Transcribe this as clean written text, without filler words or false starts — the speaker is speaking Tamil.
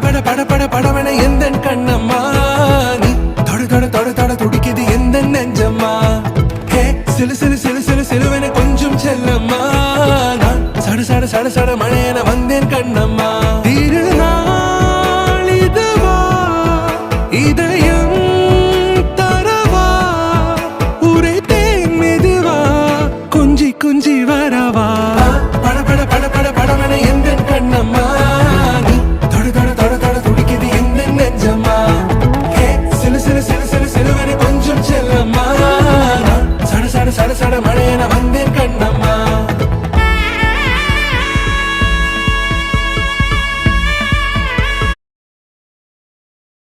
பட பட பட படவன எந்த கண்ணம்மா நீ தொட தொட தொட தொட துடிக்குது எந்த நெஞ்சம்மா ஹே சிலு சிலு சிலு சிலு சிலுவன கொஞ்சம் செல்லம்மா நான் சட சட சட சட மழையன வந்தேன் கண்ணம்மா